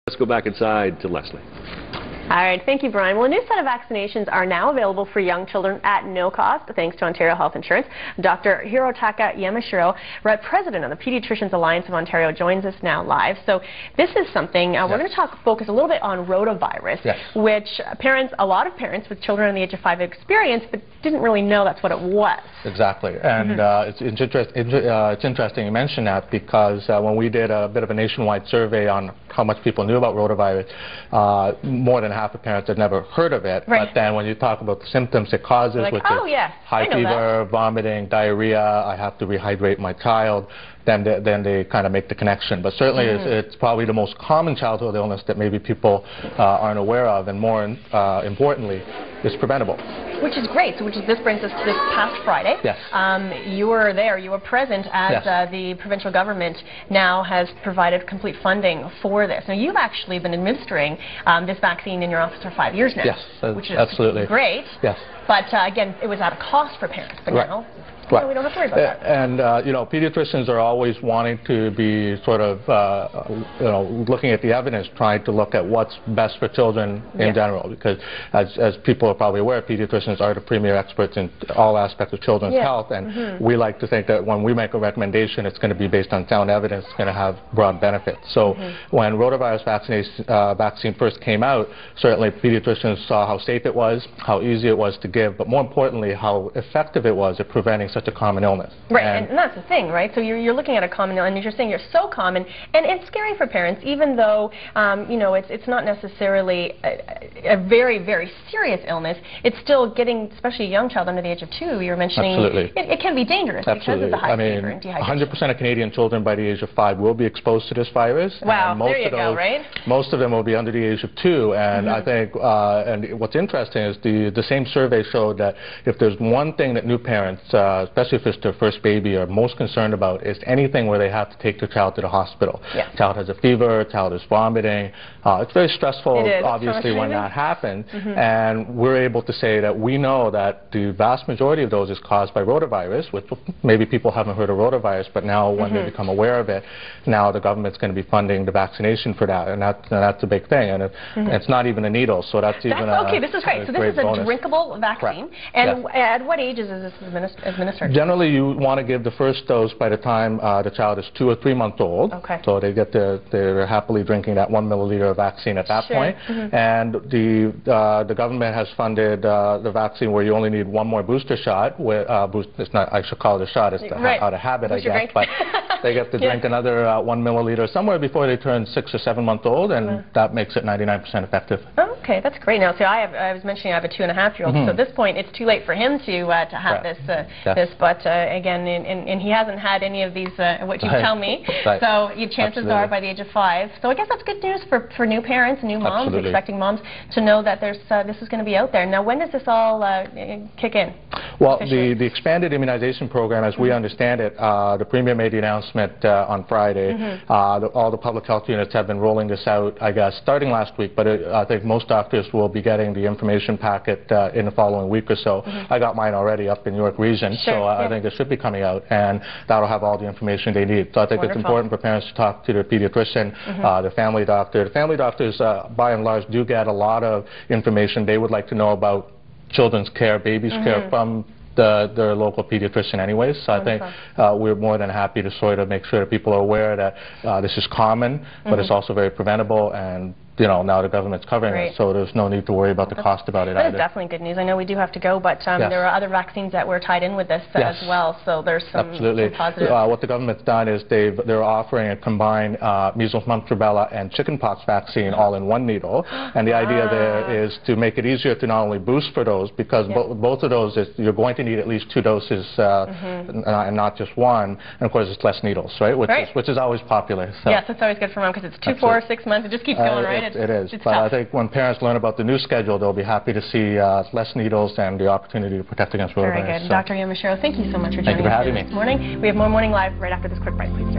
Let's go back inside to Leslie. All right, thank you, Brian. Well, a new set of vaccinations are now available for young children at no cost, thanks to Ontario Health Insurance. Dr. Hirotaka Yamashiro, President of the Pediatricians Alliance of Ontario, joins us now live. So this is something, we're going to focus a little bit on rotavirus, which a lot of parents with children under the age of 5 experienced, but didn't really know that's what it was. Exactly, and it's interesting you mention that, because when we did a bit of a nationwide survey on how much people knew about rotavirus, more than half the parents had never heard of it. But then when you talk about the symptoms it causes, like, which is high fever, vomiting, diarrhea, I have to rehydrate my child, then they kind of make the connection. But certainly it's probably the most common childhood illness that maybe people aren't aware of, and more importantly, is preventable. Which is great. So this brings us to this past Friday. Yes. You were there, you were present as the provincial government now has provided complete funding for this. Now you've actually been administering this vaccine in your office for 5 years now. Yes, which is absolutely great. Yes. But again, it was at a cost for parents. But now, we don't have to worry about that. And you know, pediatricians are always wanting to be sort of looking at the evidence, trying to look at what's best for children in general, because as people are probably aware, pediatricians are the premier experts in all aspects of children's health, and we like to think that when we make a recommendation, it's going to be based on sound evidence, it's going to have broad benefits. So when rotavirus vaccine first came out, certainly pediatricians saw how safe it was, how easy it was to give, but more importantly, how effective it was at preventing such a common illness. Right, and that's the thing, right? So you're looking at a common illness, and you're saying you're so common, and it's scary for parents, even though, you know, it's not necessarily a very, very serious illness. It's still getting, especially a young child under the age of 2, you're mentioning, it can be dangerous because of the high fever and dehydration. 100% of Canadian children by the age of 5 will be exposed to this virus. Wow, and most there you go, right? Most of them will be under the age of 2, and I think, and what's interesting is the same survey showed that if there's one thing that new parents, especially if it's their first baby, are most concerned about, is anything where they have to take their child to the hospital. Child has a fever, child is vomiting. It's very stressful, obviously, when that happens. And we're able to say that we know that the vast majority of those is caused by rotavirus, which maybe people haven't heard of rotavirus, but now when they become aware of it, now the government's going to be funding the vaccination for that, and that's a big thing. And it's not even a needle, so that's even okay, this is great. So this is a drinkable vaccine. And at what ages is this administered? Generally, you want to give the first dose by the time the child is 2 or 3 months old. So they get they're happily drinking that 1 milliliter of vaccine at that point. And the government has funded the vaccine where you only need 1 more booster shot. It's not, I should call it a shot, it's out of habit, I guess. But they get to drink another 1 milliliter somewhere before they turn 6 or 7 months old, and that makes it 99% effective. Okay, that's great. Now, so I was mentioning I have a 2.5-year-old, so at this point it's too late for him to have this, but again, and he hasn't had any of these, what you tell me, so your chances are by the age of 5. So I guess that's good news for new parents and new moms, expecting moms, to know that there's this is going to be out there. Now, when does this all kick in? Well, the expanded immunization program, as we understand it, the Premier made the announcement on Friday. All the public health units have been rolling this out, I guess, starting last week, but I think most doctors will be getting the information packet in the following week or so. I got mine already up in York Region, so I think it should be coming out, and that'll have all the information they need. So I think it's important for parents to talk to their pediatrician, their family doctor. The family doctors, by and large, do get a lot of information they would like to know about children's care, babies' care from their local pediatrician anyways. So I think we're more than happy to sort of make sure that people are aware that this is common, but it's also very preventable, and you know, now the government's covering it, so there's no need to worry about the cost about it either. That is definitely good news. I know we do have to go, but there are other vaccines that were tied in with this as well, so there's some positive. What the government's done is they're offering a combined measles, mumps, rubella, and chickenpox vaccine all in 1 needle, and the idea there is to make it easier to not only boost for those, because both of those, you're going to need at least 2 doses and not just 1, and of course it's less needles, right? Which is always popular. So. Yes, it's always good for mom because it's 2, 4, 6 months. It just keeps going, right? It is, but I think when parents learn about the new schedule, they'll be happy to see less needles and the opportunity to protect against rotavirus. Very good. Dr. Yamashiro, thank you so much for joining us this morning. We have more Morning Live right after this quick break. Please